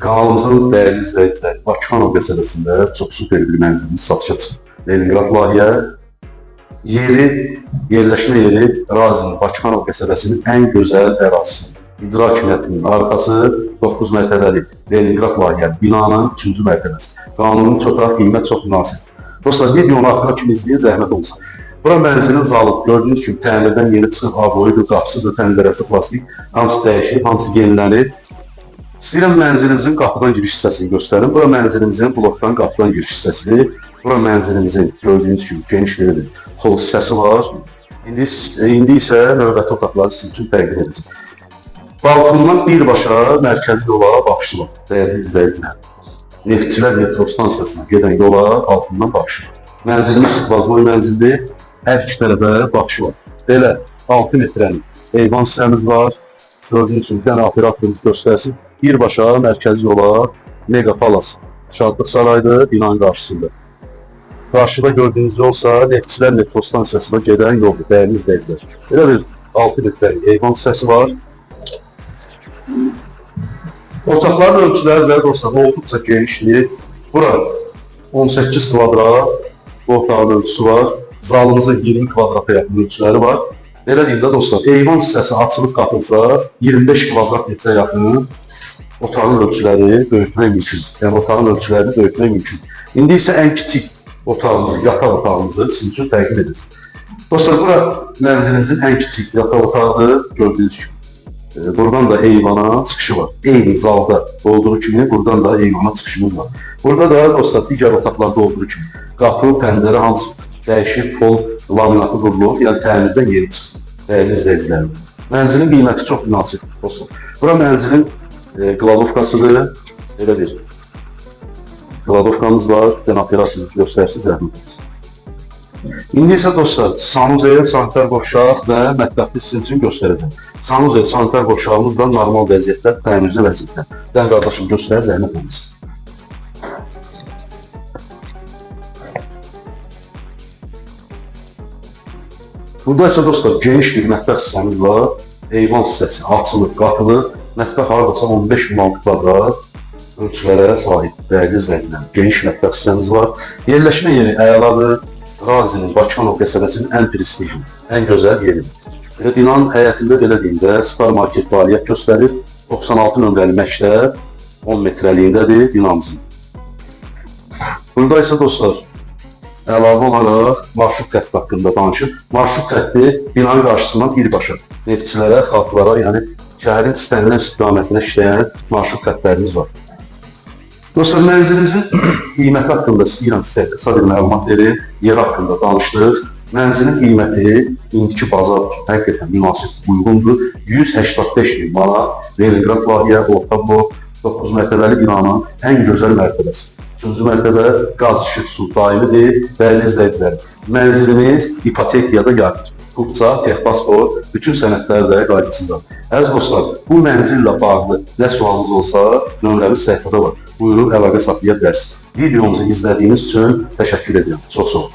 Kanalımızın değerli izleyicileri, Bakıxanov qəsəbəsində çox super bir mənzilimiz satışa çıxıb. Leningrad layihə, yerləşmə yeri Razinin Bakıxanov qəsəbəsinin ən gözəl ərazisi. İcra hakimiyyətinin arxası 9 mərtəbəli Leningrad layihə binanın 3-cü mərtəbəsi. Qanuni çotaq, qiymət çox münasib. Dostlar, videonu axıra kimi izləyin, zəhmət olsa. Bura mənzilin zalı, gördüyünüz kimi təmirdən yeni çıxıb, aboyudur, qapısıdır, pəncərəsi plastik, hamısı dəyişir, hamısı yenilənir. İstəyirəm mənzilimizin qapıdan giriş hissəsini göstərim. Bura mənzilimizin blokdan qapıdan giriş hissəsidir. Bura mənzilimizin gördüyünüz kimi geniş bir hol hissəsi var. İndi isə növbəti otaqları sizin üçün təqdim edəcəm. Balkondan birbaşa mərkəzi yola baxışı var, dəyərli izləyicilər. Neftçilər metro stansiyasına gedən yola balkondan baxışı var. Mənzilimiz sıxvazboy mənzildir, hər iki tərəfə baxışı var. Belə 6 metrəlik eyvan hissəmiz var. Gördüyünüz kimi dən operatorumuz göstərsin. Birbaşa mərkəzi yola Mega Palace Şadlıq Sarayıdır, binanın qarşısında. Qarşıda gördüyünüz yolsa Neftçilər metro stansiyasına gedən yoldur, dəyərli izləyicilər. Belə bir 6 metrəlik eyvan hissəsi var. Otaqların ölçüləri və dostlar olduqca genişdir. Bura 18 kvadrat bu otağın ölçüsü var. Zalımızın 20 kvadrata yaxın ölçüləri var. Belə deyim də dostlar, eyvan hissəsi açılıb qapılsa 25 kvadrat metrə yaxın otağın ölçüləri böyütmək mümkün. Yəni otağın ölçülərini böyütmək mümkün. İndi isə ən kiçik otağımızı, yataq otağımızı sizin üçün təqdim edəcəm. Dostlar, bura mənzilimizin ən kiçik yataq otağıdır, gördüyünüz kimi. Buradan da eyvana çıxışı var. Eyni zalda olduğu kimi buradan da eyvana çıxışımız var. Burada da dostlar digər otaqlarda olduğu kimi qapı, pəncərə hamısı dəyişik, pol, laminatı qurulur, yəni təmirdən yeni çıxır. Dəyərli izləyicilərim. Mənzilin qiyməti çox münasib dostlar. Bura mənzilin qladovkasıdır. Belə bir qladovkamız var. Operatorumuz göstərsin, zəhmət olsun. İndi isə dostlar, sanuzel, sanitar qovşaq və mətbəxli sizin üçün göstərəcəm. Sanuzel, sanitar qovşağımız da normal vəziyyətdə, təmirli vəziyyətdə. Dən qardaşım göstərər, zəhmət olmasın. Burada isə dostlar, geniş bir mətbəx hissəmiz var. Eyvan hissəsi açılıb, qatılıb. Mətbəx haradasa 15-16 kvadrat ölçülərə sahib, dəyərli izləyicilər. Geniş mətbəx hissəmiz var. Yerləşmə yeri əladır. Razinin Bakıxanov qəsəbəsinin ən prestijli, ən gözəl yeridir. Binanın həyətində belə deyim də, supermarket fəaliyyət göstərir. 96 nömrəli məktəb 10 metrəliyindədir binamızın. Burada isə dostlar, əlavə olaraq marşrut xətti haqqında danışır. Marşrut xətti binanın qarşısından birbaşa neftçilərə, xalqlara, yəni şəhərin istənilən istiqamətinə işləyən marşrut xəttlərimiz var. Dostlar, mənzilimizin qiyməti haqqında istəyirəm sizə qısa bir məlumat verir, yer haqqında danışdıq. Mənzilin qiyməti indiki bazar üçün həqiqətən münasib uyğundur. 185 min manat Leningrad layihə, orta blok, 9 mərtəbəli binanın ən gözəl mərtəbəsi. 3-cü mərtəbə qaz, işıq, su daimidir. Dəyərli izləyicilərim, mənzilimiz ipotekiyada yardır. Hüquqca, texpasport, bütün sənədlər də qaydasındadır. Əziz dostlar, bu mənzillə bağlı nə sualınız olsa, nömrəmiz səhifədə var. Buyurun, əlaqə saxlaya bilərsiniz. Videomuzu izlədiyiniz üçün təşəkkür edirəm. Çox sağ olun.